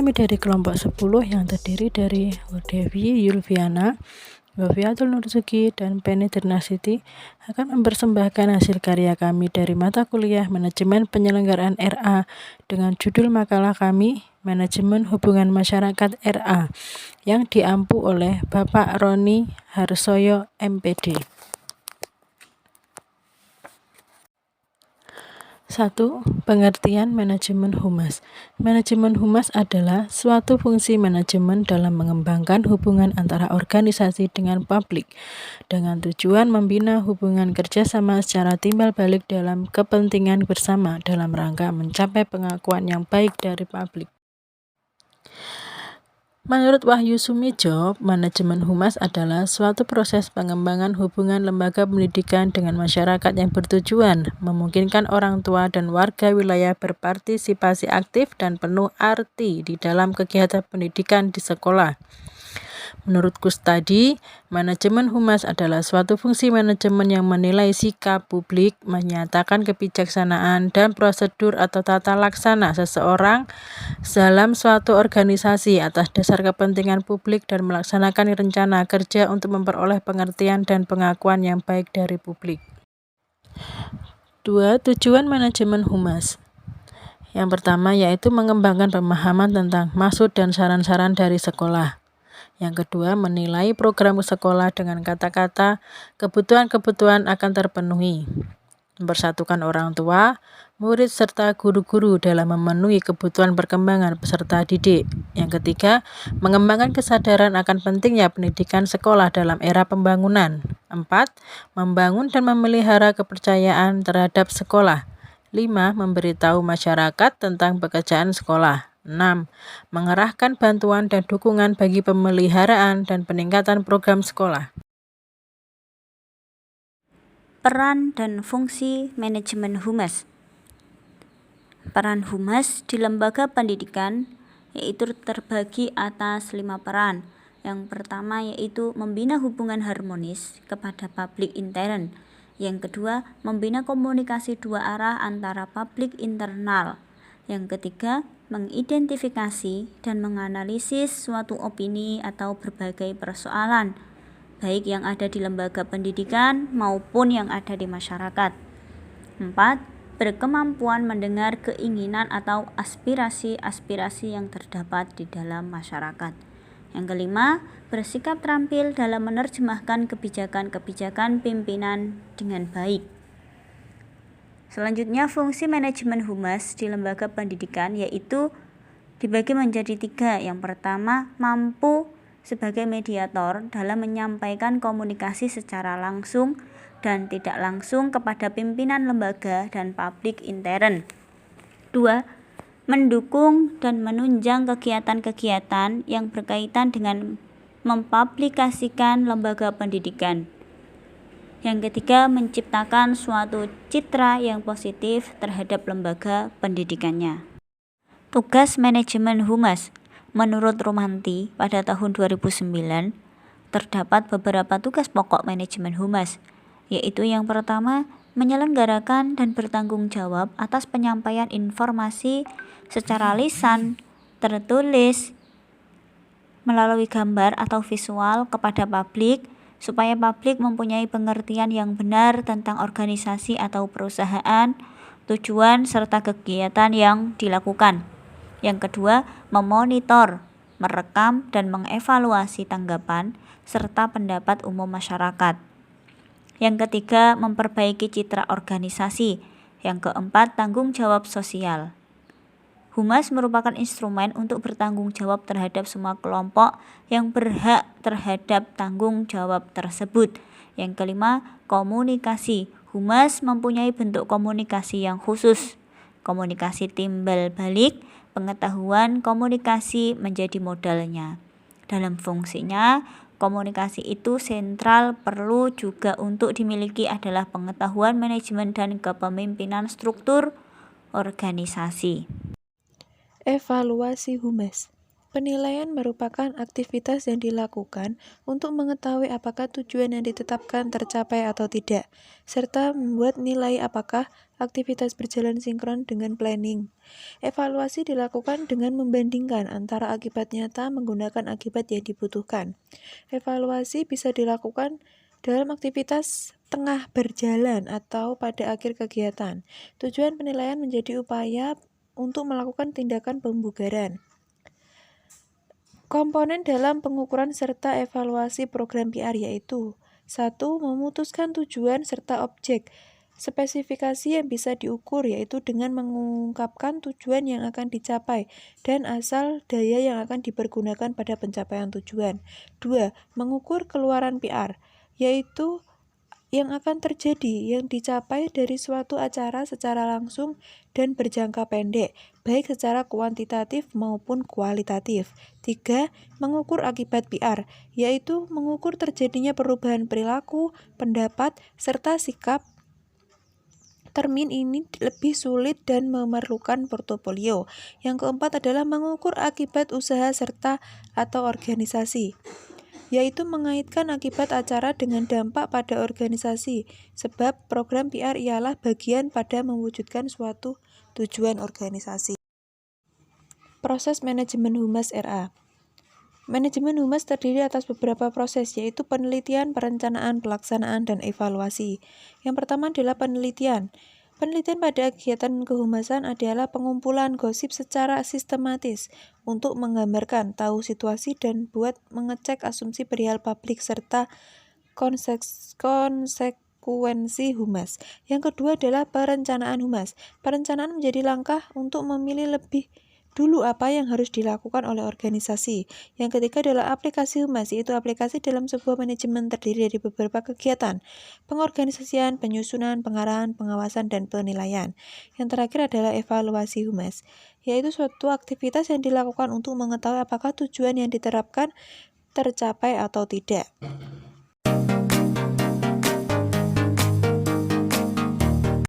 kami dari kelompok 10 yang terdiri dari Devi Yulviana, Wafiatul Nurzuki, dan Penny Trinasiti akan mempersembahkan hasil karya kami dari mata kuliah Manajemen Penyelenggaraan RA dengan judul makalah kami Manajemen Hubungan Masyarakat RA yang diampu oleh Bapak Roni Harsoyo MPD. 1. Pengertian manajemen humas. Manajemen humas adalah suatu fungsi manajemen dalam mengembangkan hubungan antara organisasi dengan publik, dengan tujuan membina hubungan kerjasama secara timbal balik dalam kepentingan bersama dalam rangka mencapai pengakuan yang baik dari publik. Menurut Wahyu Sumijo, manajemen humas adalah suatu proses pengembangan hubungan lembaga pendidikan dengan masyarakat yang bertujuan memungkinkan orang tua dan warga wilayah berpartisipasi aktif dan penuh arti di dalam kegiatan pendidikan di sekolah. Menurut Kustadi, manajemen humas adalah suatu fungsi manajemen yang menilai sikap publik, menyatakan kebijaksanaan dan prosedur atau tata laksana seseorang dalam suatu organisasi atas dasar kepentingan publik dan melaksanakan rencana kerja untuk memperoleh pengertian dan pengakuan yang baik dari publik. 2. Tujuan manajemen humas. Yang pertama yaitu mengembangkan pemahaman tentang maksud dan saran-saran dari sekolah. Yang kedua, menilai program sekolah dengan kata-kata kebutuhan-kebutuhan akan terpenuhi. Mempersatukan orang tua, murid, serta guru-guru dalam memenuhi kebutuhan perkembangan peserta didik. Yang ketiga, mengembangkan kesadaran akan pentingnya pendidikan sekolah dalam era pembangunan. 4. Membangun dan memelihara kepercayaan terhadap sekolah. 5. Memberitahu masyarakat tentang pekerjaan sekolah. 6. Mengerahkan bantuan dan dukungan bagi pemeliharaan dan peningkatan program sekolah. Peran dan fungsi manajemen humas. Peran humas di lembaga pendidikan yaitu terbagi atas 5 peran. Yang pertama yaitu membina hubungan harmonis kepada publik intern. Yang kedua, membina komunikasi dua arah antara publik internal. Yang ketiga, mengidentifikasi dan menganalisis suatu opini atau berbagai persoalan, baik yang ada di lembaga pendidikan maupun yang ada di masyarakat. 4. Berkemampuan mendengar keinginan atau aspirasi-aspirasi yang terdapat di dalam masyarakat. Yang kelima, bersikap terampil dalam menerjemahkan kebijakan-kebijakan pimpinan dengan baik. Selanjutnya, fungsi manajemen humas di lembaga pendidikan yaitu dibagi menjadi 3. Yang pertama, mampu sebagai mediator dalam menyampaikan komunikasi secara langsung dan tidak langsung kepada pimpinan lembaga dan publik intern. 2. Mendukung dan menunjang kegiatan-kegiatan yang berkaitan dengan mempublikasikan lembaga pendidikan. Yang ketiga, menciptakan suatu citra yang positif terhadap lembaga pendidikannya. Tugas manajemen humas. Menurut Rumanti, pada tahun 2009, terdapat beberapa tugas pokok manajemen humas, yaitu yang pertama, menyelenggarakan dan bertanggung jawab atas penyampaian informasi secara lisan, tertulis, melalui gambar atau visual kepada publik, supaya publik mempunyai pengertian yang benar tentang organisasi atau perusahaan, tujuan, serta kegiatan yang dilakukan. Yang kedua, memonitor, merekam, dan mengevaluasi tanggapan serta pendapat umum masyarakat. Yang ketiga, memperbaiki citra organisasi. Yang keempat, tanggung jawab sosial. Humas merupakan instrumen untuk bertanggung jawab terhadap semua kelompok yang berhak terhadap tanggung jawab tersebut. Yang kelima, komunikasi. Humas mempunyai bentuk komunikasi yang khusus. Komunikasi timbal balik, pengetahuan komunikasi menjadi modalnya. Dalam fungsinya, komunikasi itu sentral, perlu juga untuk dimiliki adalah pengetahuan manajemen dan kepemimpinan struktur organisasi. Evaluasi humas. Penilaian merupakan aktivitas yang dilakukan untuk mengetahui apakah tujuan yang ditetapkan tercapai atau tidak, serta membuat nilai apakah aktivitas berjalan sinkron dengan planning. Evaluasi dilakukan dengan membandingkan antara akibat nyata menggunakan akibat yang dibutuhkan. Evaluasi bisa dilakukan dalam aktivitas tengah berjalan atau pada akhir kegiatan. Tujuan penilaian menjadi upaya untuk melakukan tindakan pembugaran. Komponen dalam pengukuran serta evaluasi program PR yaitu 1. Memutuskan tujuan serta objek. Spesifikasi yang bisa diukur yaitu dengan mengungkapkan tujuan yang akan dicapai dan asal daya yang akan dipergunakan pada pencapaian tujuan. 2. Mengukur keluaran PR, yaitu yang akan terjadi yang dicapai dari suatu acara secara langsung dan berjangka pendek, baik secara kuantitatif maupun kualitatif. 3. Mengukur akibat PR, yaitu mengukur terjadinya perubahan perilaku, pendapat, serta sikap. Termin ini lebih sulit dan memerlukan portofolio. Yang keempat adalah mengukur akibat usaha serta atau organisasi, yaitu mengaitkan akibat acara dengan dampak pada organisasi, sebab program PR ialah bagian pada mewujudkan suatu tujuan organisasi. Proses manajemen humas RA. Manajemen humas terdiri atas beberapa proses, yaitu penelitian, perencanaan, pelaksanaan, dan evaluasi. Yang pertama adalah penelitian. Penelitian pada kegiatan kehumasan adalah pengumpulan gosip secara sistematis untuk menggambarkan, tahu situasi, dan buat mengecek asumsi perihal publik serta konsekuensi humas. Yang kedua adalah perencanaan humas. Perencanaan menjadi langkah untuk memilih lebih dulu apa yang harus dilakukan oleh organisasi. Yang ketiga adalah aplikasi humas, yaitu aplikasi dalam sebuah manajemen terdiri dari beberapa kegiatan, pengorganisasian, penyusunan, pengarahan, pengawasan, dan penilaian. Yang terakhir adalah evaluasi humas, yaitu suatu aktivitas yang dilakukan untuk mengetahui apakah tujuan yang diterapkan tercapai atau tidak.